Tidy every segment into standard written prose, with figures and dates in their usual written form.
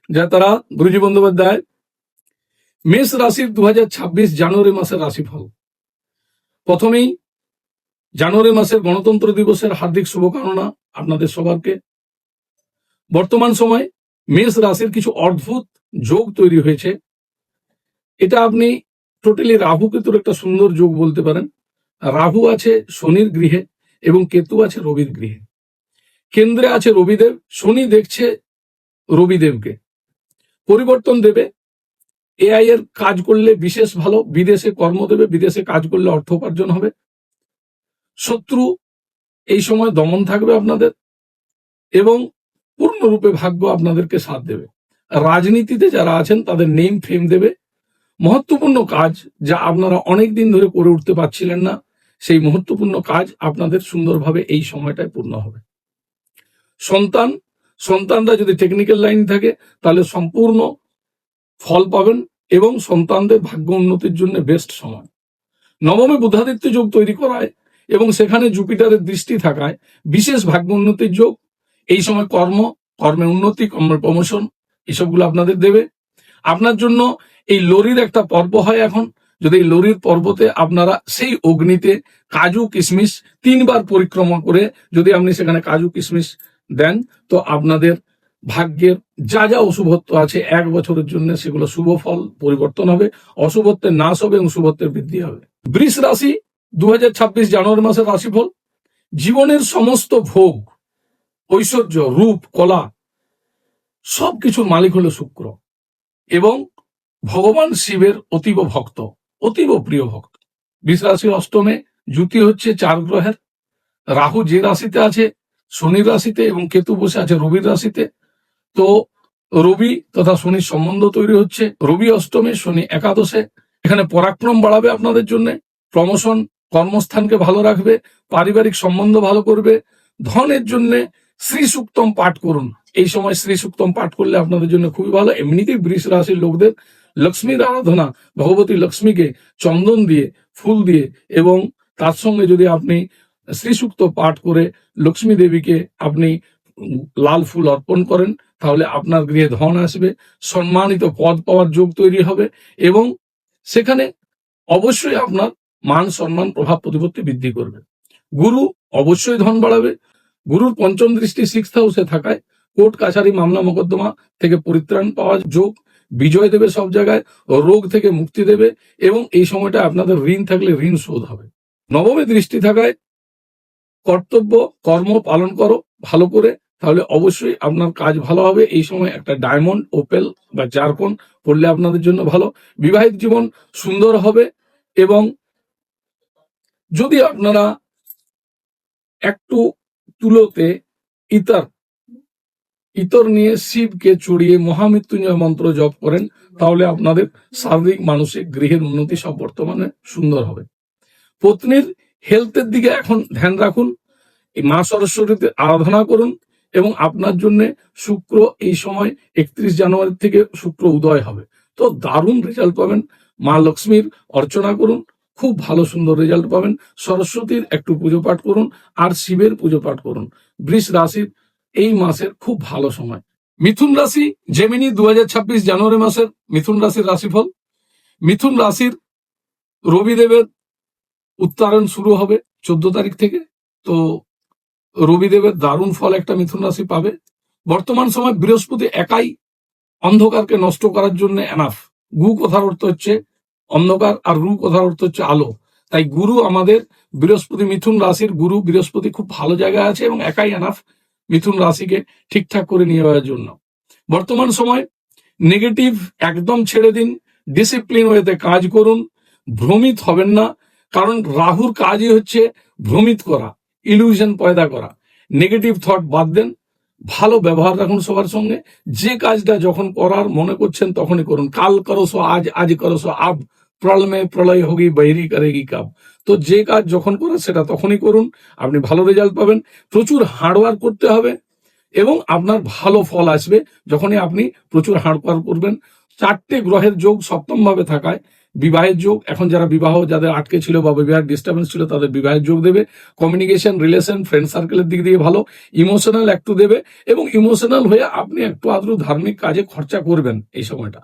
যা তারা গুরুজি বন্দ্যোপাধ্যায় মেষ রাশির 2026 জানুয়ারি মাসের রাশিফল। প্রথমেই জানুয়ারি মাসের গণতন্ত্র দিবসের হার্দিক শুভকামনা আপনাদের সবারকে। বর্তমান সময় মেষ রাশির কিছু অদ্ভুত যোগ তৈরি হয়েছে। এটা আপনি টোটালি রাহু কেতুর একটা সুন্দর যোগ বলতে পারেন। রাহু আছে শনির গৃহে এবং কেতু আছে রবির গৃহে। কেন্দ্রে আছে রবিদেব, শনি দেখছে রবিদেবকে। পরিবর্তন দেবে, এআই এর কাজ করলে বিশেষ ভালো, বিদেশে কর্ম দেবে, বিদেশে কাজ করলে অর্থ উপার্জন হবে। শত্রু এই সময় দমন থাকবে আপনাদের এবং পূর্ণরূপে ভাগ্য আপনাদেরকে সাথ দেবে। রাজনীতিতে যারা আছেন তাদের নেম ফেম দেবে। মহত্বপূর্ণ কাজ যা আপনারা অনেক দিন ধরে করে উঠতে পারছিলেন না, সেই মহত্বপূর্ণ কাজ আপনাদের সুন্দরভাবে এই সময়টায় পূর্ণ হবে। সন্তানরা যদি টেকনিক্যাল লাইন থাকে তাহলে সম্পূর্ণ ফল পাবেন এবং সন্তানদের ভাগ্য উন্নতির জন্য বেস্ট সময়। নবমে বুধাদিত্য যোগ তৈরি করায় এবং সেখানে জুপিটারের দৃষ্টি থাকায় বিশেষ ভাগ্য উন্নতির যোগ। এই সময় কর্মে উন্নতি, কর্মের প্রমোশন এসবগুলো আপনাদের দেবে। আপনার জন্য এই লোরির একটা পর্ব হয় এখন। যদি এই লোরির পর্বতে আপনারা সেই অগ্নিতে কাজু কিশমিশ 3 বার পরিক্রমা করে যদি আপনি সেখানে কাজু কিশমিশ দেন তো আপনাদের ভাগ্যের যা যা অশুভত্ব আছে 1 বছরের জন্য সেগুলো শুভ ফল পরিবর্তন হবে, অশুভত্বের নাশ হবে এবং শুভত্বের বৃদ্ধি হবে। বৃষ রাশি 2026 জানুয়ারি মাসের রাশিফল। জীবনের সমস্ত ভোগ, ঐশ্বর্য, রূপ, কলা সবকিছুর মালিক হলো শুক্র এবং ভগবান শিবের অতীব ভক্ত, অতীব প্রিয় ভক্ত। বৃষ রাশির অষ্টমে জ্যোতি হচ্ছে 4 গ্রহের। রাহু যে রাশিতে আছে শনির রাশিতে এবং কেতু বসে আছে রবির রাশিতে। তো রবি তথা শনির সম্বন্ধ তৈরি হচ্ছে। রবি অষ্টমে, শনি একাদশে। এখানে পরাক্রম বাড়াবে আপনাদের জন্য, প্রমোশন, কর্মস্থানকে ভালো রাখবে, পারিবারিক সম্বন্ধ ভালো করবে। ধনের জন্য শ্রী সুক্তম পাঠ করুন। এই সময় শ্রী সুক্তম পাঠ করলে আপনাদের জন্য খুবই ভালো। এমনিতেই বৃষ রাশির লোকদের লক্ষ্মীর আরাধনা, ভগবতী লক্ষ্মীকে চন্দন দিয়ে, ফুল দিয়ে এবং তার সঙ্গে যদি আপনি শ্রী সুক্ত পাঠ করে লক্ষ্মী দেবীকে আপনি লাল ফুল অর্পণ করেন তাহলে আপনার গৃহে ধন আসবে, সম্মানিত পদ পাওয়ার যোগ তৈরি হবে এবং সেখানে অবশ্যই আপনার মান সম্মান প্রভাব প্রতিপত্তি বৃদ্ধি করবে। গুরু অবশ্যই ধন বাড়াবে। গুরুর পঞ্চম দৃষ্টি 6th হাউসে থাকায় কোর্ট কাছারি মামলা মোকদ্দমা থেকে পরিত্রাণ পাওয়ার যোগ, বিজয় দেবে সব জায়গায়, রোগ থেকে মুক্তি দেবে এবং এই সময়টা আপনাদের ঋণ থাকলে ঋণ শোধ হবে। নবমে দৃষ্টি থাকায় কর্তব্য কর্ম পালন করো ভালো করে, তাহলে অবশ্যই আপনার কাজ ভালো হবে। এই সময় একটা ডায়মন্ড, ওপেল বা জারকন পড়লে আপনাদের জন্য ভালো। বিবাহিত জীবন সুন্দর হবে এবং যদি আপনারা একটু তুলোতে ইতর নিয়ে শিবকে চড়িয়ে মহামৃত্যুঞ্জয় মন্ত্র জপ করেন তাহলে আপনাদের শারীরিক মানসিক গৃহের উন্নতি সব বর্তমানে সুন্দর হবে। পত্নীর হেলথের দিকে এখন ধ্যান রাখুন, মা সরস্বতীতে আরাধনা করুন এবং আপনার জন্য শুক্র এই সময় 31 জানুয়ারি থেকে শুক্র উদয় হবে, তো দারুণ রেজাল্ট পাবেন। মা লক্ষ্মীর অর্চনা করুন, খুব ভালো সুন্দর রেজাল্ট পাবেন। সরস্বতীর একটু পুজো পাঠ করুন আর শিবের পুজো পাঠ করুন। বৃষ রাশির এই মাসের খুব ভালো সময়। মিথুন রাশি জেমিনি 2026 জানুয়ারি মাসের মিথুন রাশির রাশিফল। মিথুন রাশির রবিদেবের উত্তরণ শুরু হবে 14 তারিখ থেকে। তো রবিদেবের দারুণ ফল একটা মিথুন রাশি পাবে। বর্তমান সময় বৃহস্পতি একাই অন্ধকারকে নষ্ট করার জন্য এনাফ। গু কথার অর্থ হচ্ছে অন্ধকার আর রু কথার অর্থ হচ্ছে আলো। তাই গুরু আমাদের বৃহস্পতি, মিথুন রাশির গুরু বৃহস্পতি খুব ভালো জায়গায় আছে এবং একাই এনাফ মিথুন রাশিকে ঠিকঠাক করে নিয়ে যাওয়ার জন্য। বর্তমান সময় নেগেটিভ একদম ছেড়ে দিন, ডিসিপ্লিন ওয়েতে কাজ করুন, ভ্রমিত হবেন না, কারণ রাহুর কাজই হচ্ছে ভ্রমিত করা, ইলিউশন পয়দা করা। নেগেটিভ থট বাদ দেন, ভালো ব্যবহার রাখুন সবার সঙ্গে। যে কাজটা যখন করার মনে করছেন তখনই করুন। কাল করো সো আজ, আজ করো সো আব, প্রলয় প্রলয় হোগি বৈরি করেগি কাব। তো যে কাজ যখন করার সেটা তখনই করুন, আপনি ভালো রেজাল্ট পাবেন। প্রচুর হার্ডওয়ার্ক করতে হবে এবং আপনার ভালো ফল আসবে যখনই আপনি প্রচুর হার্ডওয়ার্ক করবেন। 4টে গ্রহের যোগ সপ্তম ভাবে থাকায় বিবাহের যোগ, এখন যারা বিবাহ যাদের আটকে ছিল বা বিবাহের ডিস্টার্বেন্স ছিল তাদের বিবাহের যোগ দেবে। কমিউনিকেশন, রিলেশন, ফ্রেন্ড সার্কেলের দিক দিয়ে ভালো। ইমোশনাল একটু দেবে, এবং ইমোশনাল হয়ে আপনি একটু আদ্র ধার্মিক কাজে খরচা করবেন এই সময়টা।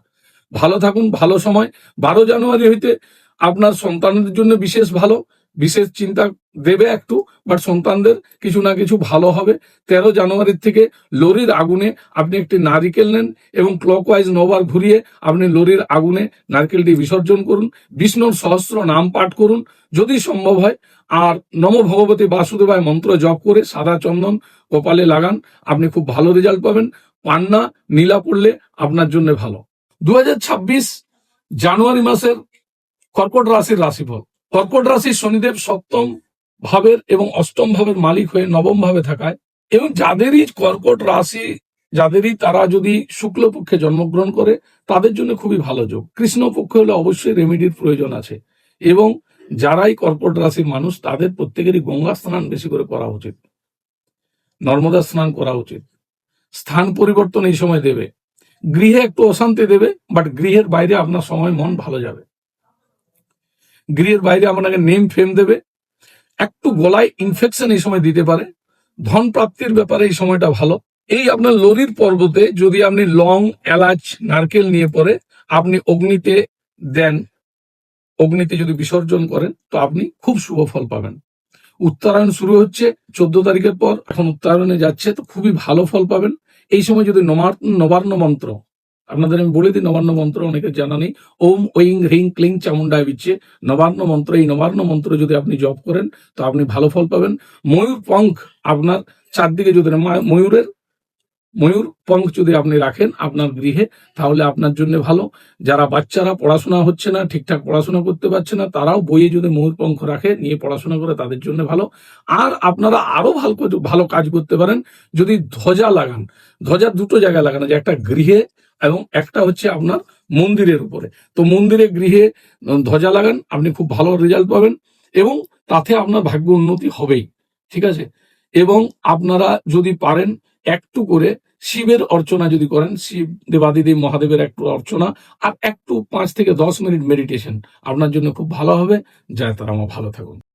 ভালো থাকুন, ভালো সময়। 12 জানুয়ারি হইতে আপনার সন্তানদের জন্য বিশেষ ভালো, বিশেষ চিন্তা দেবে একটু, বাট সন্তানদের কিছু না কিছু ভালো হবে। 13 জানুয়ারির থেকে লরির আগুনে আপনি একটি নারিকেল নেন এবং ক্লকওয়াইজ 9 বার ঘুরিয়ে আপনি লরির আগুনে নারকেলটি বিসর্জন করুন। বিষ্ণুর সহস্র নাম পাঠ করুন যদি সম্ভব হয়, আর নম ভগবতী বাসুদেবায় মন্ত্র জপ করে সাদা চন্দন কপালে লাগান, আপনি খুব ভালো রেজাল্ট পাবেন। পান্না নীলা পড়লে আপনার জন্য ভালো। 2026 জানুয়ারি মাসের কর্কট রাশির রাশিফল। কর্কট রাশির শনিদেব সপ্তম ভাবের এবং অষ্টম ভাবের মালিক হয়ে নবম ভাবে থাকায়, এবং যাদেরই কর্কট রাশি, তারা যদি শুক্লপক্ষে জন্মগ্রহণ করে তাদের জন্য খুবই ভালো যোগ। কৃষ্ণপক্ষে হলে অবশ্যই রেমেডির প্রয়োজন আছে, এবং যারাই কর্কট রাশির মানুষ তাদের প্রত্যেকেরই গঙ্গা স্নান বেশি করে করা উচিত, নর্মদা স্নান করা উচিত। স্থান পরিবর্তন এই সময় দেবে, গৃহে একটু অশান্তি দেবে, বাট গৃহের বাইরে আপনার সময় মন ভালো যাবে। গৃহের বাইরে আপনাকে নেম ফেম দেবে। একটু গলায় ইনফেকশন এই সময় দিতে পারে। ধন প্রাপ্তির ব্যাপারে এই সময়টা ভালো। এই আপনার লরির পর্বতে যদি আপনি লং, এলাচ, নারকেল নিয়ে পরে আপনি অগ্নিতে দেন, অগ্নিতে যদি বিসর্জন করেন তো আপনি খুব শুভ ফল পাবেন। উত্তরায়ণ শুরু হচ্ছে 14 তারিখের পর, এখন উত্তরায়ণে যাচ্ছে, তো খুবই ভালো ফল পাবেন। এই সময় যদি নবান্ন মন্ত্র, আপনাদের আমি বলে দিই, নবান্ন মন্ত্র অনেকের জানা নেই। ওম ঐং হ্রিং ক্লিং চামুন্ডায় বিচ্ছে নবান্ন মন্ত্র, এই নবান্ন মন্ত্র যদি আপনি জপ করেন তো আপনি ভালো ফল পাবেন। ময়ূর পঙ্খ আপনার চারদিকে যদি ময়ূর পঙ্খ যদি আপনি রাখেন আপনার গৃহে, তাহলে আপনার জন্য ভালো। যারা বাচ্চারা পড়াশোনা হচ্ছে না, ঠিকঠাক পড়াশোনা করতে পারছে না, তারাও বইয়ে যদি ময়ূর পঙ্খ রাখে, নিয়ে পড়াশোনা করে, তাদের জন্য ভালো। আর আপনারা আরো ভালো কাজ করতে পারেন যদি ধ্বজা লাগান। ধ্বজা দুটো জায়গায় লাগানো যায়, একটা গৃহে এবং একটা হচ্ছে আপনার মন্দিরের উপরে। তো মন্দিরে, গৃহে ধ্বজা লাগান, আপনি খুব ভালো রেজাল্ট পাবেন, এবং তাতে আপনার ভাগ্য উন্নতি হবেই। ঠিক আছে। এবং আপনারা যদি পারেন একটু করে শিবের অর্চনা যদি করেন, শিব দেবাদিদেব মহাদেবের একটু অর্চনা, আর একটু 5 থেকে 10 মিনিট মেডিটেশন আপনার জন্য খুব ভালো হবে। জয় তারা মা, ভালো থাকুন।